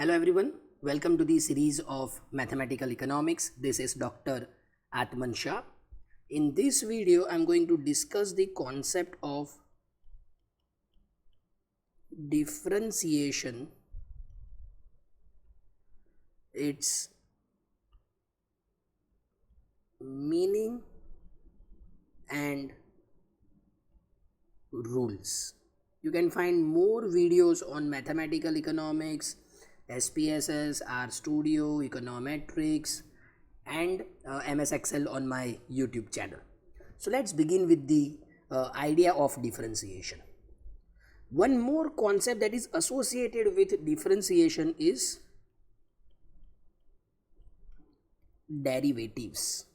Hello everyone, welcome to the series of Mathematical Economics. This is Dr. Atman Shah. In this video, I am going to discuss the concept of differentiation, its meaning and rules. You can find more videos on mathematical economics, SPSS, RStudio, econometrics and MS Excel on my YouTube channel. So let's begin with the idea of differentiation. One more concept that is associated with differentiation is derivatives.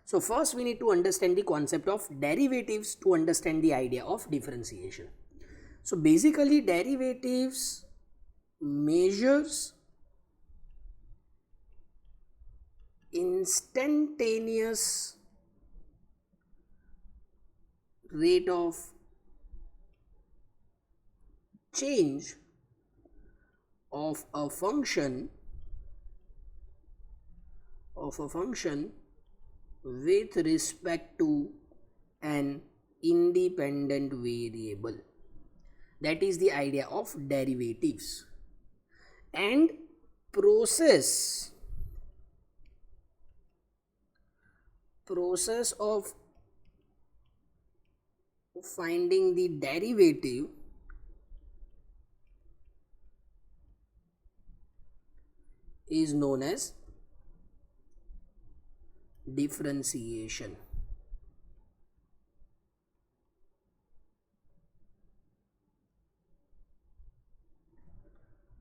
So first we need to understand the concept of derivatives to understand the idea of differentiation. So basically derivatives measures instantaneous rate of change of a function with respect to an independent variable. That is the idea of derivatives. And process of finding the derivative is known as differentiation.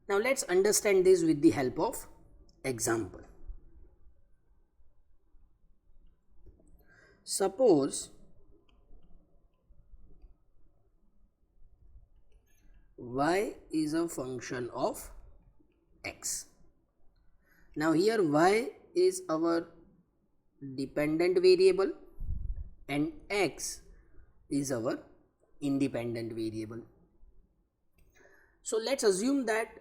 Now let's understand this with the help of example. Suppose y is a function of x. Now here y is our dependent variable and x is our independent variable. So let's assume that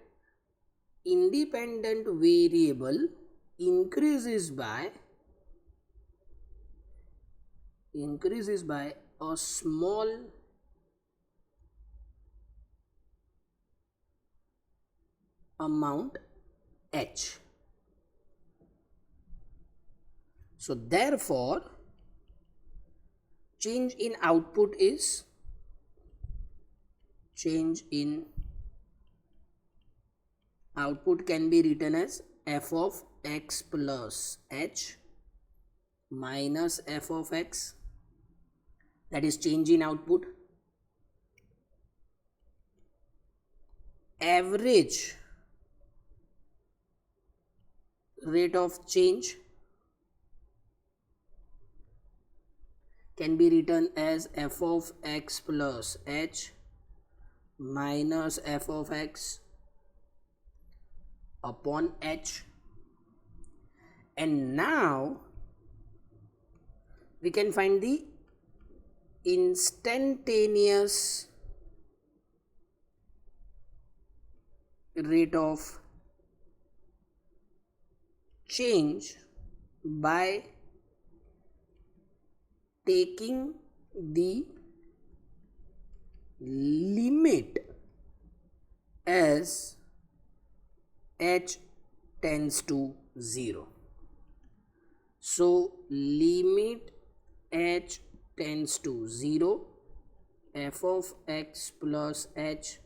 independent variable increases by a small amount h. So therefore change in output can be written as f of x plus h minus f of x, that is change in output. Average rate of change can be written as f of x plus h minus f of x upon h. And now we can find the instantaneous rate of change by taking the limit as h tends to 0. So limit h tends to 0, f of x plus h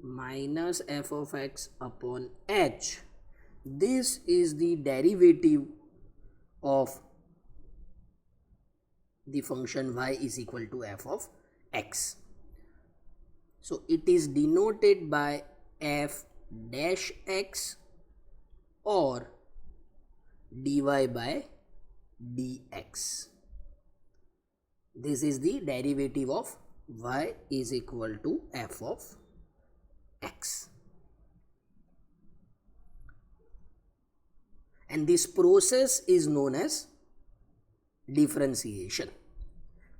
minus f of x upon h. This is the derivative of the function y is equal to f of x. So it is denoted by f dash x or dy by dx. This is the derivative of y is equal to f of x. And this process is known as differentiation.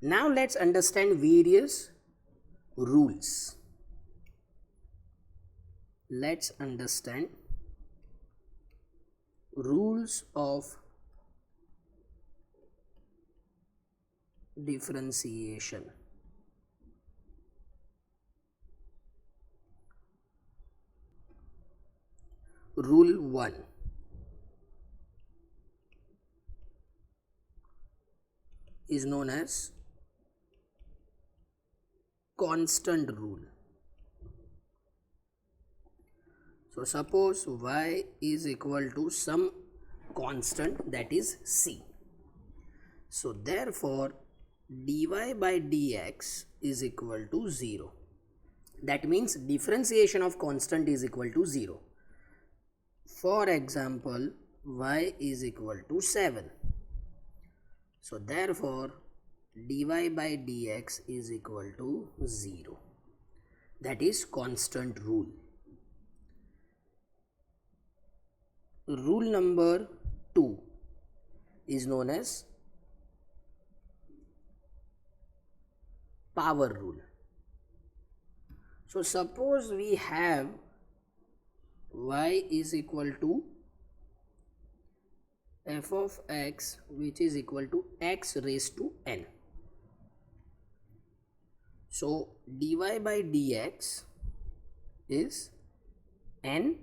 Now let's understand various rules. let's understand rules of differentiation. Rule 1. Is known as constant rule. So suppose y is equal to some constant, that is c. So therefore dy by dx is equal to 0. That means differentiation of constant is equal to 0. For example, y is equal to 7. So therefore dy by dx is equal to 0. That is constant rule. Rule number 2 is known as power rule. So suppose we have y is equal to f of x, which is equal to x raised to n. So dy by dx is n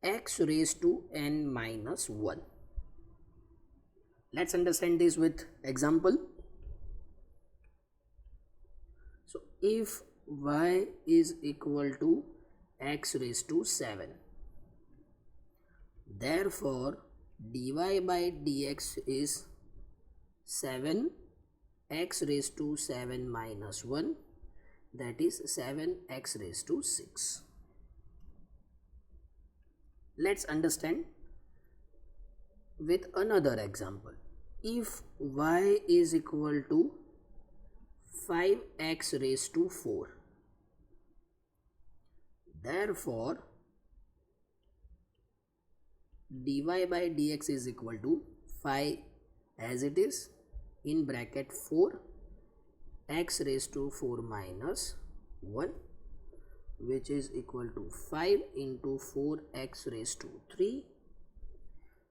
x raised to n minus 1. Let's understand this with example. So if y is equal to x raised to 7, therefore dy by dx is 7 x raised to 7 minus 1, that is 7x raised to 6. Let's understand with another example. If y is equal to 5x raised to 4, therefore dy by dx is equal to 5 as it is in bracket 4 x raised to 4 minus 1, which is equal to 5 into 4x raised to 3,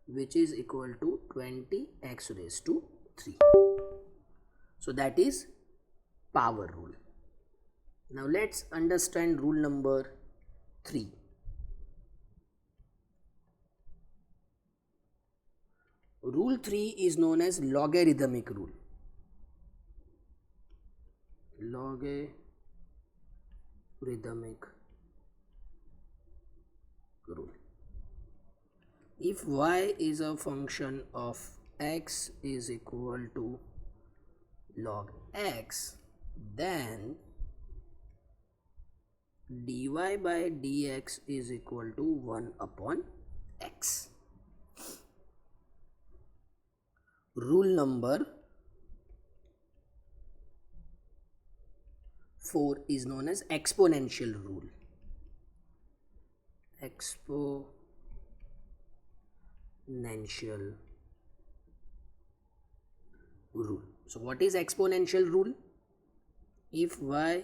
which is equal to 20x raised to 3. So that is power rule. Now let's understand rule number 3. Rule 3 is known as logarithmic rule. Logarithmic rule. If y is a function of x is equal to log x, then dy by dx is equal to 1 upon x. Rule number 4 is known as exponential rule. Exponential rule. So what is exponential rule? If y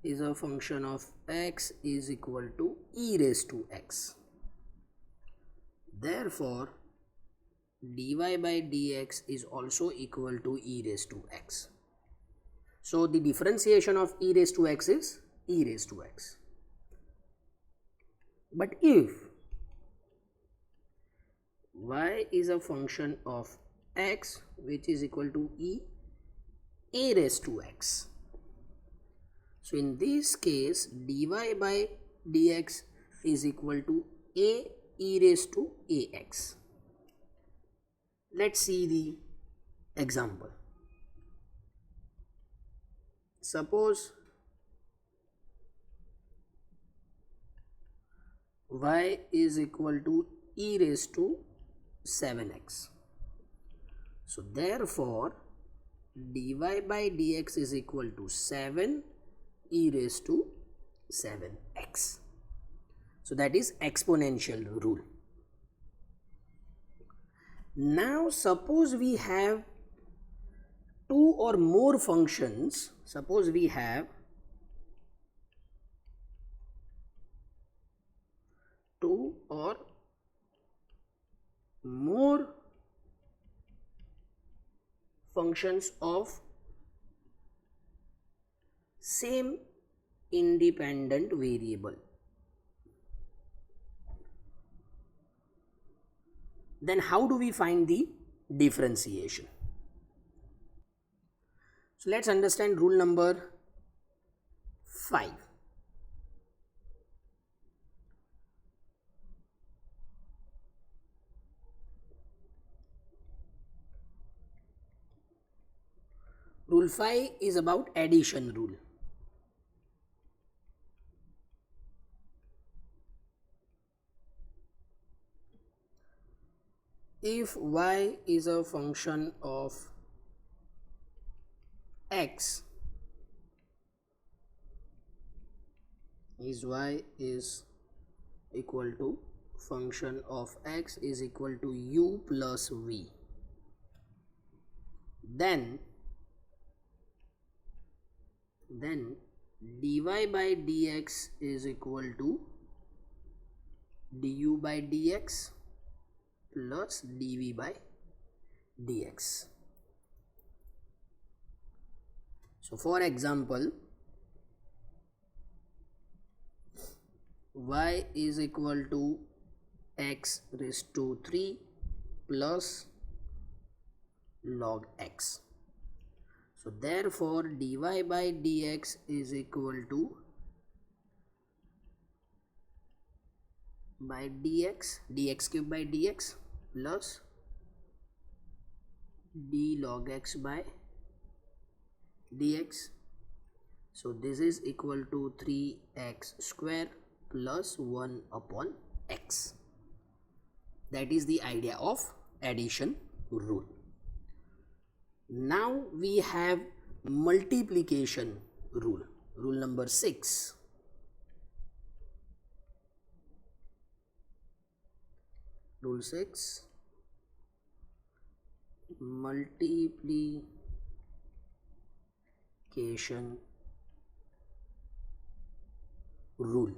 is a function of x is equal to e raised to x, therefore dy by dx is also equal to e raised to x. So the differentiation of e raised to x is e raised to x. But if y is a function of x which is equal to a raised to x, so in this case dy by dx is equal to a e raised to ax. Let's see the example. Suppose y is equal to e raised to 7x. So therefore dy by dx is equal to 7 e raised to 7x. So that is exponential rule. Now suppose we have two or more functions. Suppose we have functions of same independent variable. Then how do we find the differentiation? So let's understand rule number 5. Rule 5 is about addition rule. If y is a function of x, y is equal to function of x is equal to u plus v, then dy by dx is equal to du by dx plus dv by dx. So for example, y is equal to x raised to 3 plus log x. So therefore dy by dx is equal to by dx cube by dx plus d log x by dx. So this is equal to 3x square plus 1 upon x. That is the idea of addition rule. Now we have multiplication rule, rule number 6. Rule 6, multiplication rule.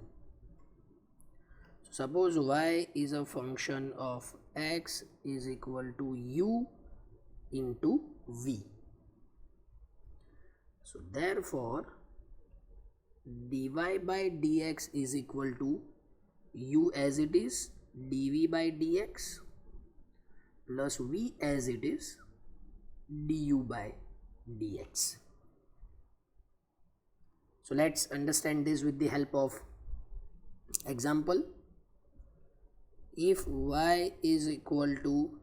Suppose y is a function of x is equal to u into v. So therefore dy by dx is equal to u as it is dv by dx plus v as it is du by dx. So let's understand this with the help of example. If y is equal to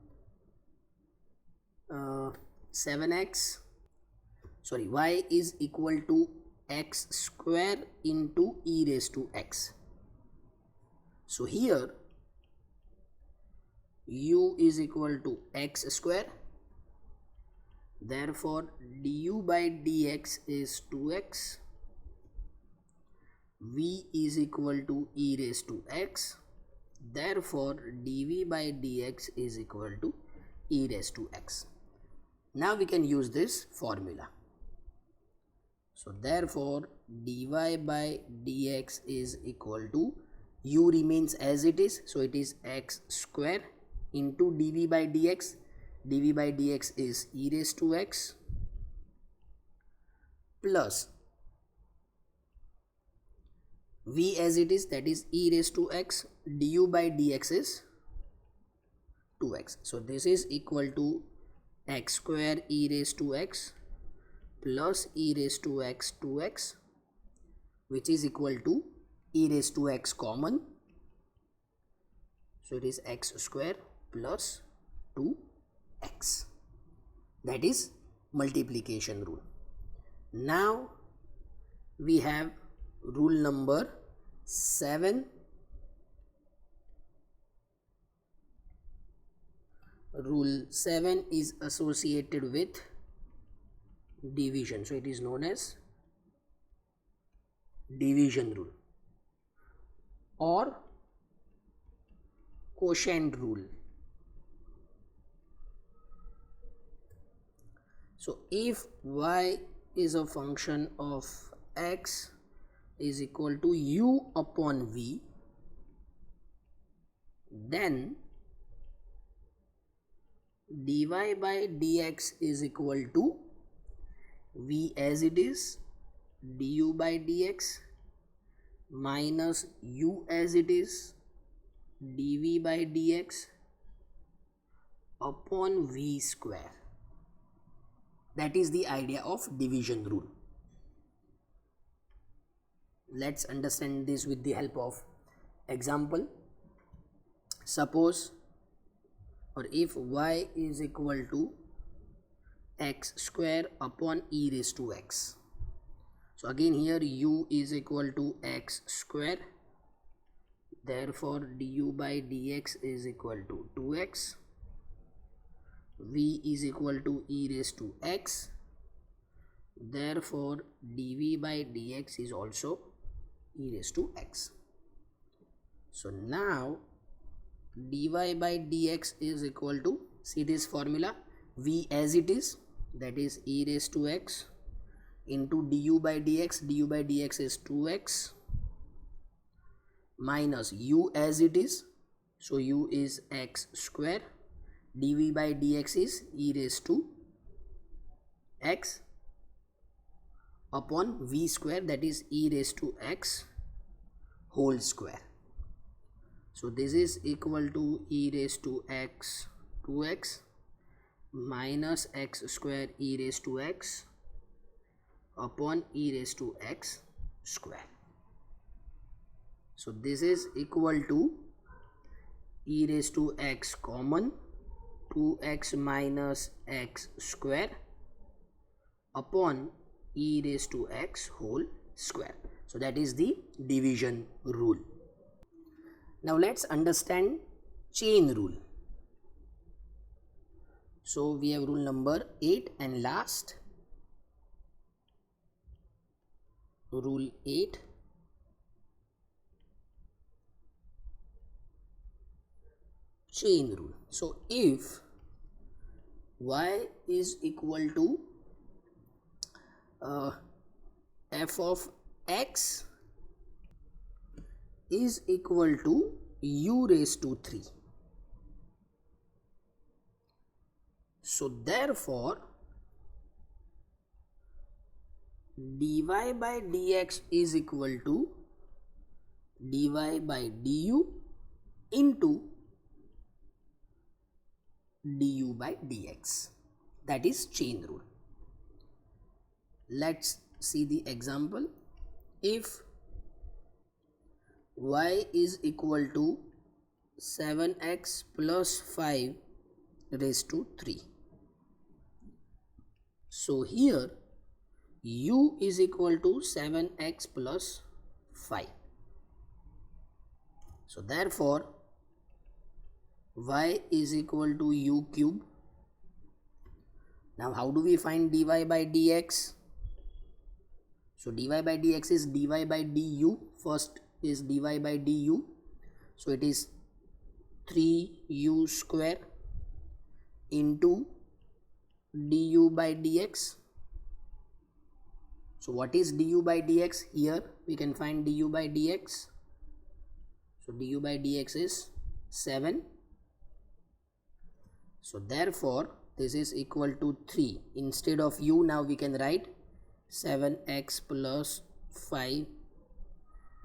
7x, sorry, y is equal to x square into e raised to x. So here u is equal to x square, therefore du by dx is 2x, v is equal to e raised to x, therefore dv by dx is equal to e raised to x. Now we can use this formula. So therefore dy by dx is equal to u remains as it is, so it is x square into dv by dx. dv by dx is e raised to x plus v as it is, that is e raised to x, du by dx is 2x. So this is equal to x square e raised to x plus e raised to x 2x, which is equal to e raised to x common, so it is x square plus 2x. That is multiplication rule. Now we have rule number 7. Rule 7 is associated with division, so it is known as division rule or quotient rule. So if y is a function of x is equal to u upon v, then dy by dx is equal to v as it is, du by dx minus u as it is, dv by dx upon v square. That is the idea of division rule. Let's understand this with the help of example. Suppose, or if y is equal to x square upon e raised to x. So again here u is equal to x square, therefore du by dx is equal to 2x, v is equal to e raised to x, therefore dv by dx is also e raised to x. So now dy by dx is equal to, see this formula, v as it is, that is e raised to x, into du by dx is 2x, minus u as it is, so u is x square, dv by dx is e raised to x upon v square, that is e raised to x whole square. So this is equal to e raised to x 2x minus x square e raised to x upon e raised to x square. So this is equal to e raised to x common, 2x minus x square upon e raised to x whole square. So that is the division rule. Now let's understand chain rule. So we have rule number 8 and last. Rule 8. Chain rule. So if y is equal to f of x is equal to u raised to 3. So therefore dy by dx is equal to dy by du into du by dx. That is chain rule. Let's see the example. If y is equal to 7x plus 5 raised to 3. So here u is equal to 7x plus 5. So therefore y is equal to u cube. Now how do we find dy by dx? So dy by dx is dy by du. First is dy by du. So it is 3u square into du by dx. So what is du by dx? Here we can find du by dx. So du by dx is 7. So therefore this is equal to 3. Instead of u, now we can write 7x plus 5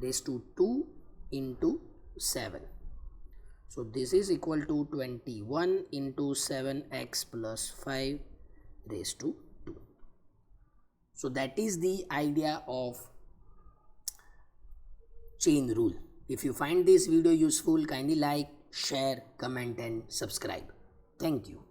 raised to 2 into 7. So this is equal to 21 into 7x plus 5 raised to 2. So that is the idea of chain rule. If you find this video useful, kindly like, share, comment and subscribe. Thank you.